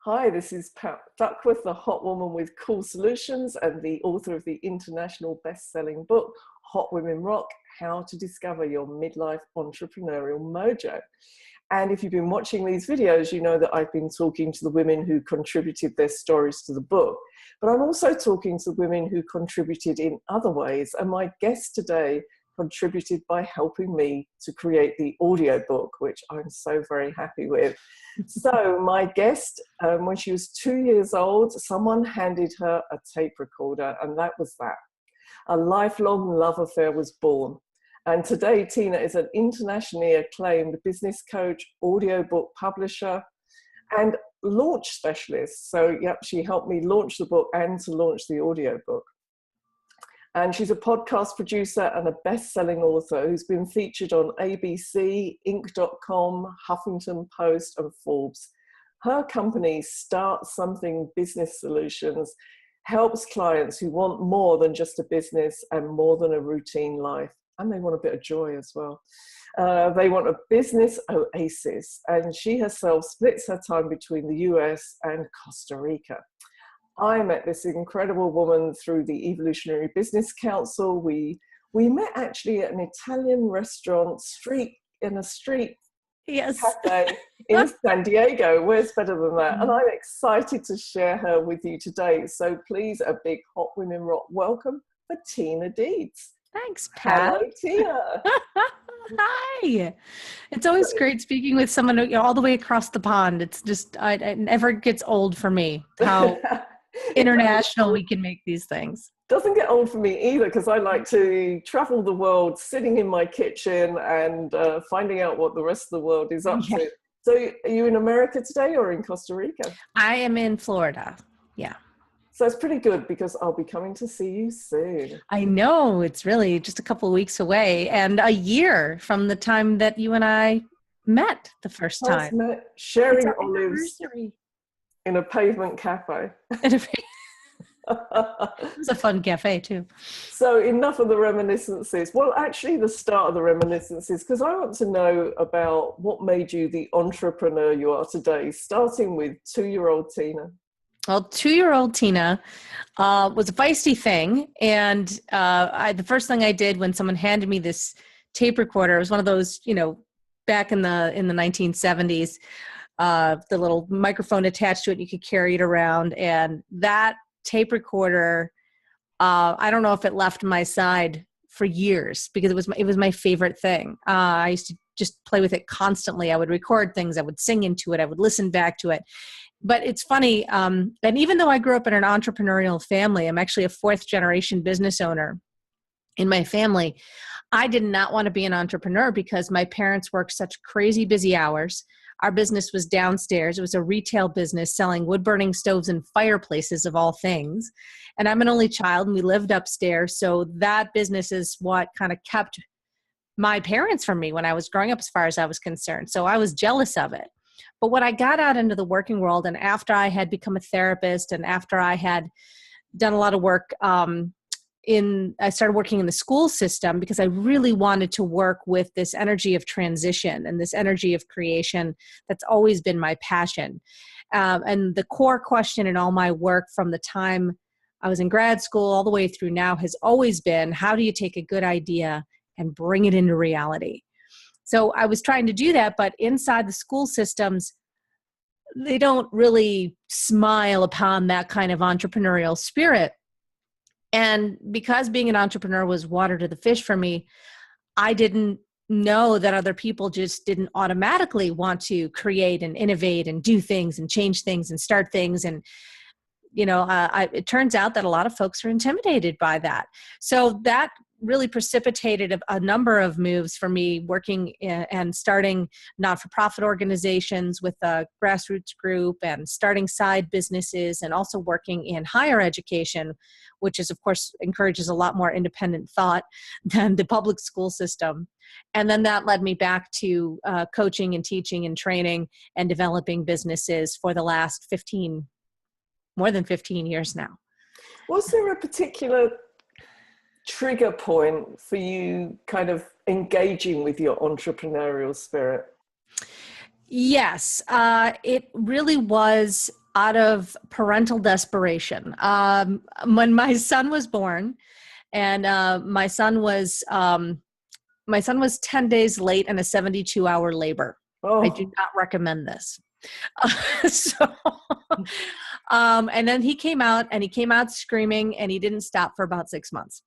Hi, this is Duckworth, the hot woman with cool solutions and the author of the international best-selling book, Hot Women Rock, How to Discover Your Midlife Entrepreneurial Mojo. And if you've been watching these videos, you know that I've been talking to the women who contributed their stories to the book. But I'm also talking to women who contributed in other ways. And my guest today contributed by helping me to create the audiobook, which I'm so very happy with. So my guest, when she was 2 years old, someone handed her a tape recorder, and that was that. A lifelong love affair was born. And today, Tina is an internationally acclaimed business coach, audiobook publisher, and launch specialist. So, yep, she helped me launch the book and to launch the audiobook. And she's a podcast producer and a best-selling author who's been featured on ABC, Inc.com, Huffington Post, and Forbes. Her company, Start Something Business Solutions, helps clients who want more than just a business and more than a routine life. And they want a bit of joy as well. They want a business oasis. And she herself splits her time between the US and Costa Rica. I met this incredible woman through the Evolutionary Business Council. We met actually at an Italian restaurant in a street yes. cafe in San Diego. Where's better than that? And I'm excited to share her with you today. So please, a big Hot Women Rock welcome for Tina Dietz. Thanks, Pat. Hello, Tina. Hi. It's always great speaking with someone all the way across the pond. It's just, it never gets old for me how international we can make these things. Doesn't get old for me either, because I like to travel the world sitting in my kitchen and finding out what the rest of the world is up to. So are you in America today or in Costa Rica? I am in Florida. Yeah. So it's pretty good because I'll be coming to see you soon. I know, it's really just a couple of weeks away and a year from the time that you and I met the first time. Sharing olives in a pavement cafe. It was a fun cafe too. So enough of the reminiscences. Well, actually the start of the reminiscences, because I want to know about what made you the entrepreneur you are today, starting with 2-year-old Tina. Well, 2-year-old Tina was a feisty thing. And the first thing I did when someone handed me this tape recorder, it was one of those, back in the 1970s, the little microphone attached to it, you could carry it around. And that tape recorder, I don't know if it left my side for years because it was my favorite thing. I used to just play with it constantly. I would record things. I would sing into it. I would listen back to it. But it's funny, and even though I grew up in an entrepreneurial family, I'm actually a 4th generation business owner in my family. I did not want to be an entrepreneur because my parents worked such crazy busy hours. Our business was downstairs. It was a retail business selling wood-burning stoves and fireplaces of all things. And I'm an only child and we lived upstairs. So that business is what kind of kept my parents from me when I was growing up as far as I was concerned. So I was jealous of it. But when I got out into the working world and after I had become a therapist and after I had done a lot of work I started working in the school system because I really wanted to work with this energy of transition and this energy of creation that's always been my passion. And the core question in all my work from the time I was in grad school all the way through now has always been, how do you take a good idea and bring it into reality? So I was trying to do that, but inside the school systems, they don't really smile upon that kind of entrepreneurial spirit. And because being an entrepreneur was water to the fish for me, I didn't know that other people just didn't automatically want to create and innovate and do things and change things and start things. And, it turns out that a lot of folks are intimidated by that. So that really precipitated a number of moves for me working and starting not-for-profit organizations with a grassroots group and starting side businesses and also working in higher education, which is, of course, encourages a lot more independent thought than the public school system. And then that led me back to coaching and teaching and training and developing businesses for the last more than 15 years now. Was there a particular trigger point for you kind of engaging with your entrepreneurial spirit? Yes, it really was out of parental desperation. When my son was born, and my son was 10 days late and a 72-hour labor. Oh. I do not recommend this. And then he came out screaming, and he didn't stop for about 6 months.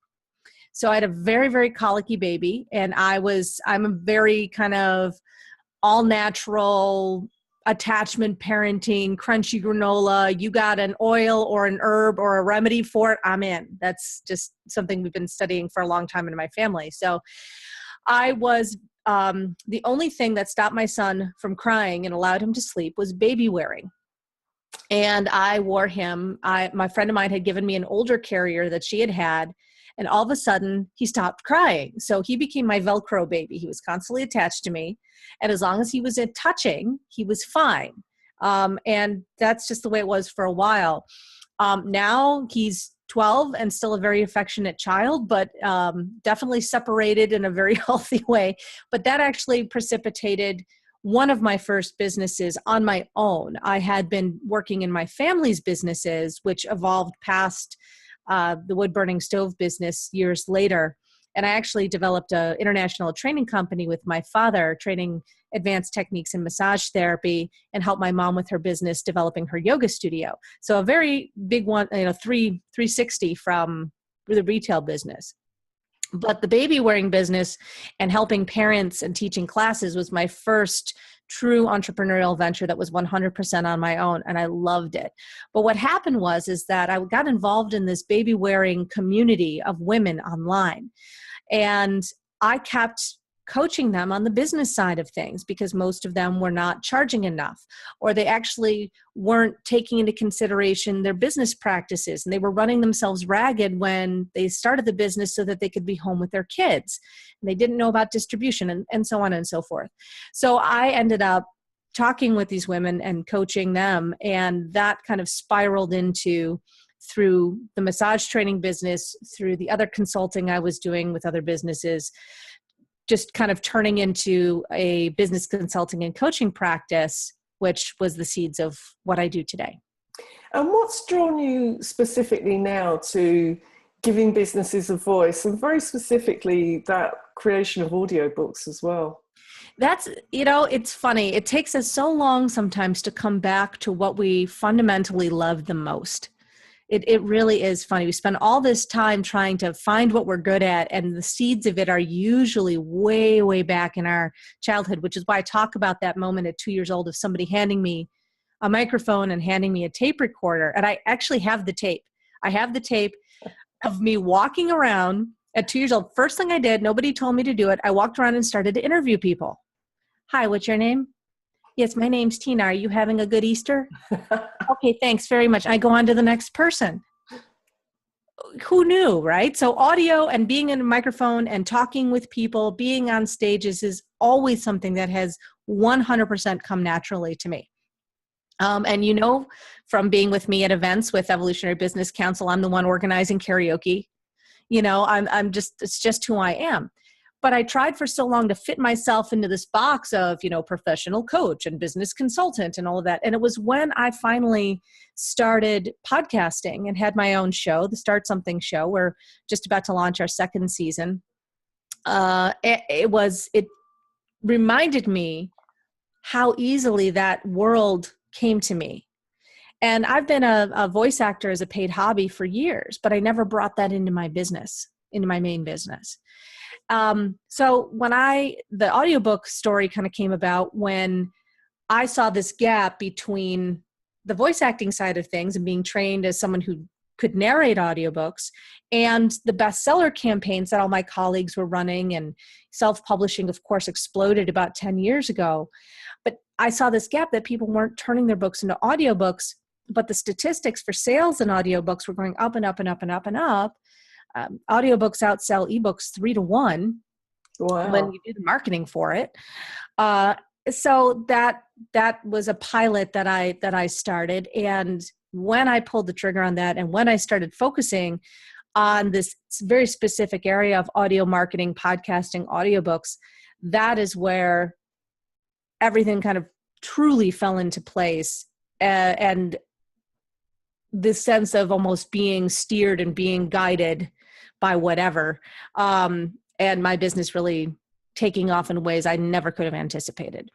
So I had a very, very colicky baby, and I'm a very kind of all natural attachment parenting, crunchy granola. You got an oil or an herb or a remedy for it, I'm in. That's just something we've been studying for a long time in my family. So I was, the only thing that stopped my son from crying and allowed him to sleep was baby wearing. And I wore him. My friend of mine had given me an older carrier that she had, and all of a sudden he stopped crying. So he became my Velcro baby. He was constantly attached to me. And as long as he was touching, he was fine. And that's just the way it was for a while. Now he's 12 and still a very affectionate child, but definitely separated in a very healthy way. But that actually precipitated one of my first businesses on my own. I had been working in my family's businesses, which evolved past the wood burning stove business years later. And I actually developed an international training company with my father, training advanced techniques in massage therapy, and helped my mom with her business, developing her yoga studio. So a very big one, 360 from the retail business. But the baby wearing business and helping parents and teaching classes was my first true entrepreneurial venture that was 100% on my own, and I loved it. But what happened is that I got involved in this baby wearing community of women online, and I kept coaching them on the business side of things because most of them were not charging enough, or they actually weren't taking into consideration their business practices, and they were running themselves ragged when they started the business so that they could be home with their kids. And they didn't know about distribution and so on and so forth. So I ended up talking with these women and coaching them, and that kind of spiraled into, through the massage training business, through the other consulting I was doing with other businesses, just kind of turning into a business consulting and coaching practice, which was the seeds of what I do today. And what's drawn you specifically now to giving businesses a voice, and very specifically that creation of audiobooks as well? That's, it's funny. It takes us so long sometimes to come back to what we fundamentally love the most. It really is funny. We spend all this time trying to find what we're good at, and the seeds of it are usually way, way back in our childhood, which is why I talk about that moment at 2 years old of somebody handing me a microphone and handing me a tape recorder. And I actually have the tape. I have the tape of me walking around at 2 years old. First thing I did, nobody told me to do it. I walked around and started to interview people. Hi, what's your name? Yes, my name's Tina. Are you having a good Easter? Okay, thanks very much. I go on to the next person. Who knew, right? So audio and being in a microphone and talking with people, being on stages is always something that has 100% come naturally to me. And from being with me at events with Evolutionary Business Council, I'm the one organizing karaoke. It's just who I am. But I tried for so long to fit myself into this box of, professional coach and business consultant and all of that. And it was when I finally started podcasting and had my own show, the Start Something Show. We're just about to launch our second season. It reminded me how easily that world came to me. And I've been a voice actor as a paid hobby for years, but I never brought that into my business, into my main business. So when the audiobook story kind of came about when I saw this gap between the voice acting side of things and being trained as someone who could narrate audiobooks and the bestseller campaigns that all my colleagues were running, and self-publishing, of course, exploded about 10 years ago. But I saw this gap that people weren't turning their books into audiobooks, but the statistics for sales in audiobooks were going up and up and up and up and up. Audiobooks outsell ebooks 3-1. Wow. When you do the marketing for it. So that was a pilot that I started. And when I pulled the trigger on that, and when I started focusing on this very specific area of audio marketing, podcasting, audiobooks, that is where everything kind of truly fell into place. And this sense of almost being steered and being guided by whatever. And my business really taking off in ways I never could have anticipated.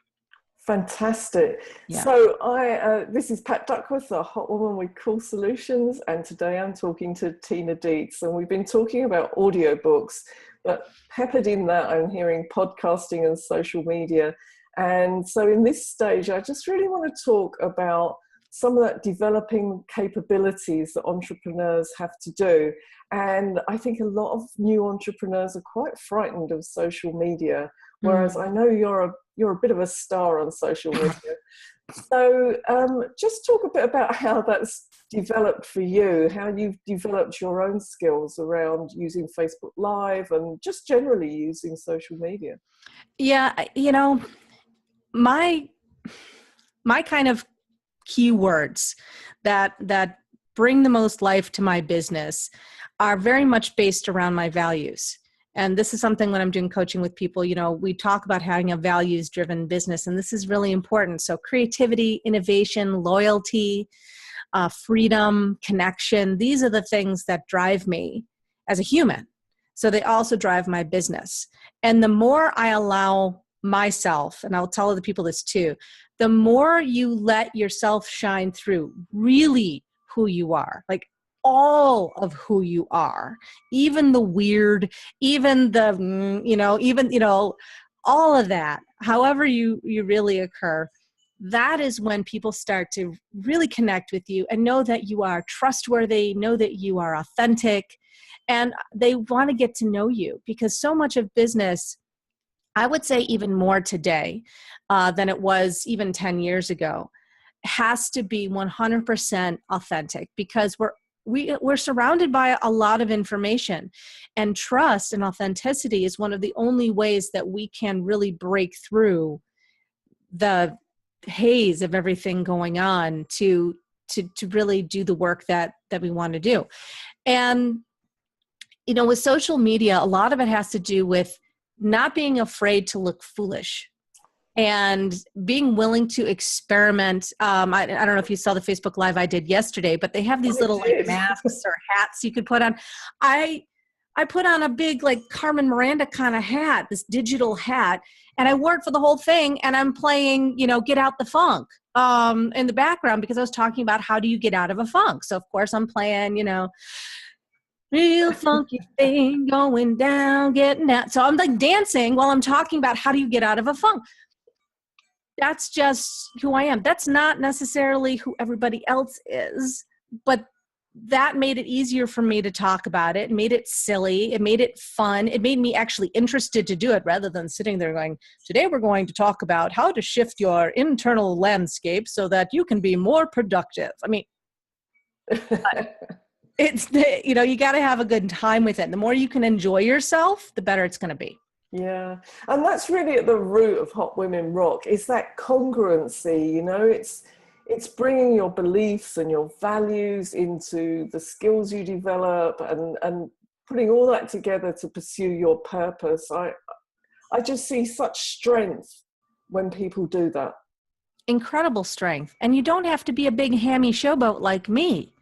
Fantastic. Yeah. So this is Pat Duckworth, a hot woman with cool solutions. And today I'm talking to Tina Dietz, and we've been talking about audiobooks, but peppered in that I'm hearing podcasting and social media. And so in this stage, I just really want to talk about some of that developing capabilities that entrepreneurs have to do. And I think a lot of new entrepreneurs are quite frightened of social media, whereas I know you're a bit of a star on social media. So just talk a bit about how that's developed for you, how you've developed your own skills around using Facebook Live and just generally using social media. Yeah, my kind of keywords that bring the most life to my business are very much based around my values. And this is something when I'm doing coaching with people, we talk about having a values-driven business, and this is really important. So creativity, innovation, loyalty, freedom, connection, these are the things that drive me as a human. So they also drive my business. And the more I allow myself, and I'll tell other people this too, the more you let yourself shine through really who you are, like all of who you are, even the weird, even the, all of that, however you really occur, that is when people start to really connect with you and know that you are trustworthy, know that you are authentic, and they want to get to know you, because so much of business, I would say even more today than it was even 10 years ago, has to be 100% authentic, because we're surrounded by a lot of information, and trust and authenticity is one of the only ways that we can really break through the haze of everything going on to really do the work that we want to do. And with social media, a lot of it has to do with not being afraid to look foolish and being willing to experiment. I don't know if you saw the Facebook Live I did yesterday, but they have these little like masks or hats you could put on. I put on a big like Carmen Miranda kind of hat, this digital hat, and I wore it for the whole thing. And I'm playing, Get Out the Funk in the background, because I was talking about how do you get out of a funk. So of course I'm playing, real funky thing going down, getting out. So I'm like dancing while I'm talking about how do you get out of a funk. That's just who I am. That's not necessarily who everybody else is, but that made it easier for me to talk about it. It made it silly. It made it fun. It made me actually interested to do it, rather than sitting there going, today we're going to talk about how to shift your internal landscape so that you can be more productive. I mean, it's, you got to have a good time with it. The more you can enjoy yourself, the better it's going to be. Yeah. And that's really at the root of Hot Women Rock, is that congruency, it's bringing your beliefs and your values into the skills you develop and putting all that together to pursue your purpose. I just see such strength when people do that. Incredible strength. And you don't have to be a big hammy showboat like me.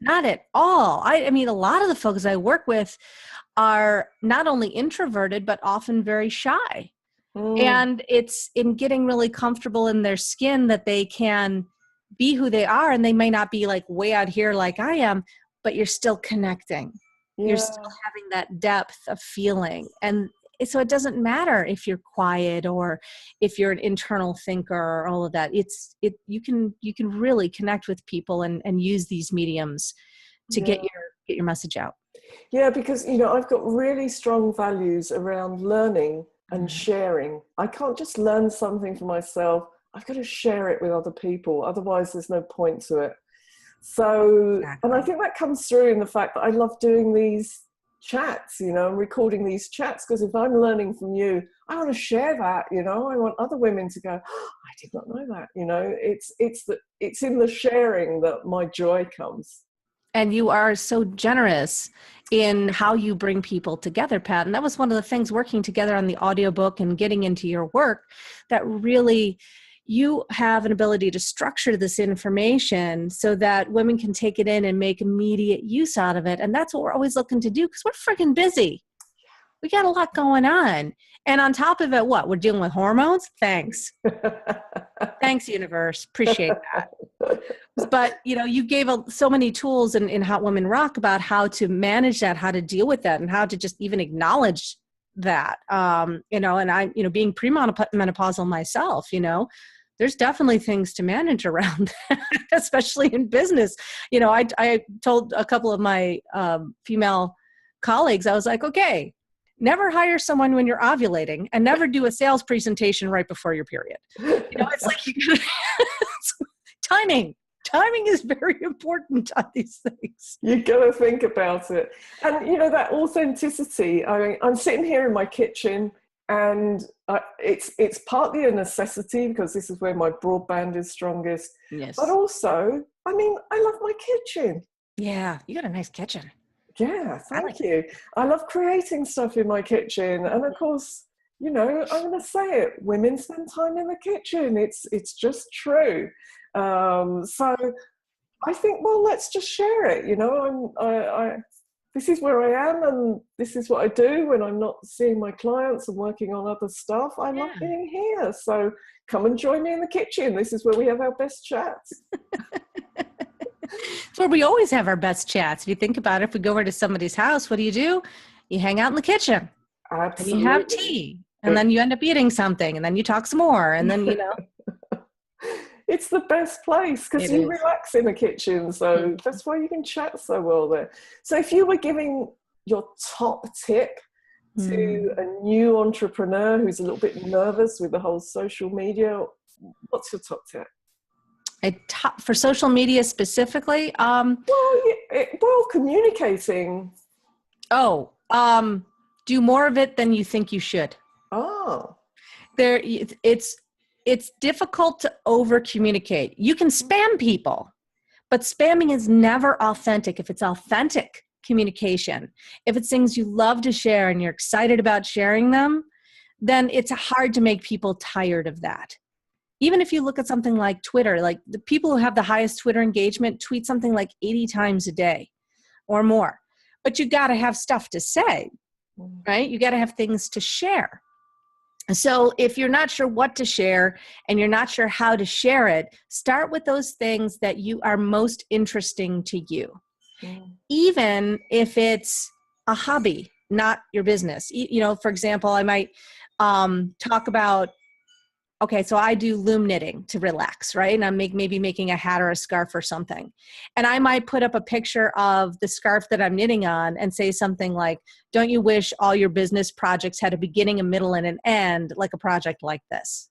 Not at all. I mean, a lot of the folks I work with are not only introverted, but often very shy. And it's in getting really comfortable in their skin that they can be who they are. And they may not be like way out here like I am, but you're still connecting. Yeah. You're still having that depth of feeling. And so it doesn't matter if you're quiet or if you're an internal thinker or all of that. You can really connect with people and use these mediums to get your message out. Yeah, because I've got really strong values around learning and sharing. I can't just learn something for myself. I've got to share it with other people. Otherwise, there's no point to it. So, and I think that comes through in the fact that I love doing these chats, and recording these chats, because if I'm learning from you, I want to share that, I want other women to go, oh, I did not know that, it's in the sharing that my joy comes. And you are so generous in how you bring people together, Pat. And that was one of the things, working together on the audiobook and getting into your work, that really, you have an ability to structure this information so that women can take it in and make immediate use out of it. And that's what we're always looking to do, because we're freaking busy. We got a lot going on. And on top of it, what? We're dealing with hormones? Thanks. Thanks, universe. Appreciate that. But, you gave so many tools in Hot Women Rock about how to manage that, how to deal with that, and how to just even acknowledge that. And I, being premenopausal myself, there's definitely things to manage around that, especially in business. I told a couple of my female colleagues, I was like, okay, never hire someone when you're ovulating, and never do a sales presentation right before your period. It's like timing. Timing is very important on these things. You got to think about it. And, that authenticity. I mean, I'm sitting here in my kitchen, and it's partly a necessity because this is where my broadband is strongest. Yes. But also, I love my kitchen. Yeah, you got a nice kitchen. Yeah, thank you. I love creating stuff in my kitchen. And of course, I'm going to say it, women spend time in the kitchen. It's just true. So I think, well, let's just share it. This is where I am, and this is what I do when I'm not seeing my clients and working on other stuff. I love being here. So come and join me in the kitchen. This is where we have our best chats. It's where we always have our best chats. If you think about it, if we go over to somebody's house, what do? You hang out in the kitchen. Absolutely. And you have tea, and then you end up eating something, and then you talk some more, and then, It's the best place because you relax in the kitchen. So that's why you can chat so well there. So if you were giving your top tip to a new entrepreneur who's a little bit nervous with the whole social media, what's your top tip? For social media specifically? Communicating. Do more of it than you think you should. Oh. It's difficult to over communicate. You can spam people, but spamming is never authentic. If it's authentic communication, if it's things you love to share and you're excited about sharing them, then it's hard to make people tired of that. Even if you look at something like Twitter, like the people who have the highest Twitter engagement tweet something like 80 times a day or more. But you got to have stuff to say, right? You got to have things to share. So if you're not sure what to share and you're not sure how to share it, start with those things that you are most interesting to you. Even if it's a hobby, not your business. For example, I might talk about, okay, so I do loom knitting to relax, right? And I'm maybe making a hat or a scarf or something. And I might put up a picture of the scarf that I'm knitting on and say something like, don't you wish all your business projects had a beginning, a middle, and an end like a project like this?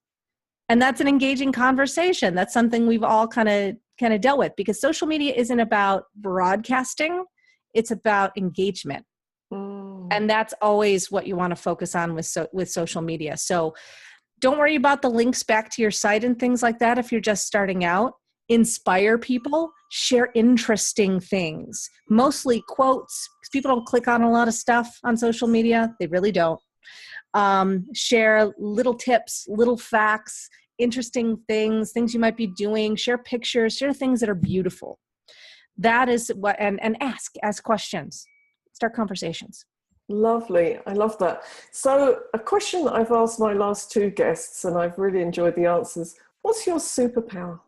And that's an engaging conversation. That's something we've all kind of dealt with, because social media isn't about broadcasting. It's about engagement. And that's always what you want to focus on with social media. So don't worry about the links back to your site and things like that if you're just starting out. Inspire people, share interesting things, mostly quotes. People don't click on a lot of stuff on social media. They really don't. Share little tips, little facts, interesting things you might be doing. Share pictures, share things that are beautiful. That is what, and ask questions, start conversations. Lovely. I love that. So a question that I've asked my last two guests, and I've really enjoyed the answers. What's your superpower?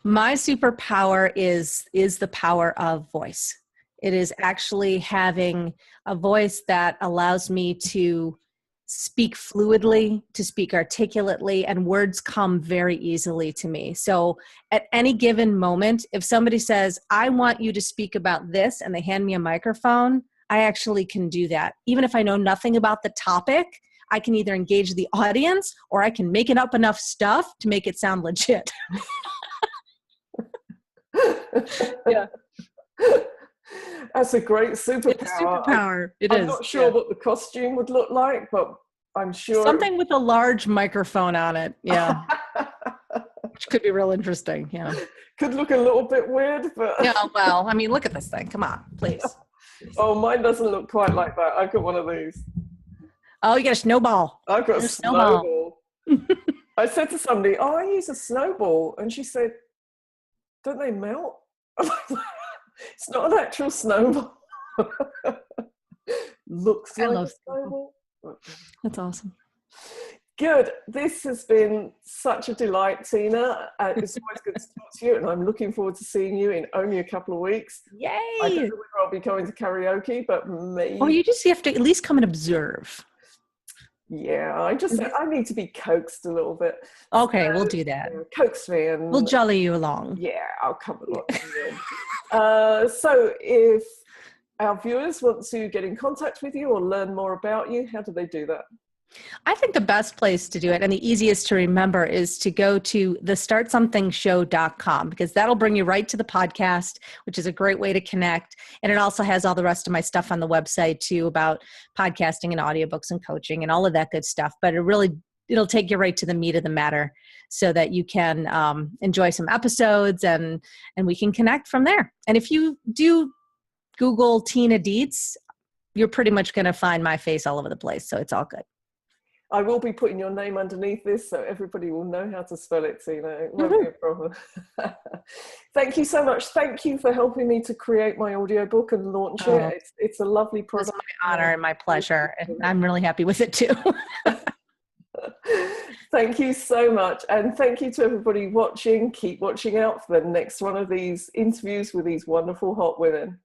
My superpower is the power of voice. It is actually having a voice that allows me to speak fluidly, to speak articulately, and words come very easily to me. So at any given moment, if somebody says, I want you to speak about this, and they hand me a microphone, I actually can do that. Even if I know nothing about the topic, I can either engage the audience or I can make it up enough stuff to make it sound legit. Yeah. That's a great superpower. It's a superpower. I'm not sure what the costume would look like, but I'm sure. Something with a large microphone on it. Yeah. Which could be real interesting. Yeah. Could look a little bit weird, but. Yeah, well, I mean, look at this thing. Come on, please. Oh, mine doesn't look quite like that. I've got one of these. Oh, you got a snowball. I've got a snowball. I said to somebody, oh, I use a snowball. And she said, don't they melt? It's not an actual snowball. Looks I like love a snowball. That's awesome. Good. This has been such a delight, Tina. It's always good to talk to you, and I'm looking forward to seeing you in only a couple of weeks. Yay! I don't know whether I'll be going to karaoke, but maybe. Oh, you have to at least come and observe. Yeah, I need to be coaxed a little bit. Okay, we'll do that. Coax me and we'll jolly you along. Yeah, I'll come along. So if our viewers want to get in contact with you or learn more about you, how do they do that? I think the best place to do it and the easiest to remember is to go to thestartsomethingshow.com, because that'll bring you right to the podcast, which is a great way to connect. And it also has all the rest of my stuff on the website too, about podcasting and audiobooks and coaching and all of that good stuff. But it'll take you right to the meat of the matter so that you can enjoy some episodes and we can connect from there. And if you do Google Tina Dietz, you're pretty much going to find my face all over the place. So it's all good. I will be putting your name underneath this so everybody will know how to spell it, Tina. It won't be a problem. Thank you so much. Thank you for helping me to create my audiobook and launch it. It's a lovely product. It's my honor and my pleasure. And I'm really happy with it too. Thank you so much. And thank you to everybody watching. Keep watching out for the next one of these interviews with these wonderful hot women.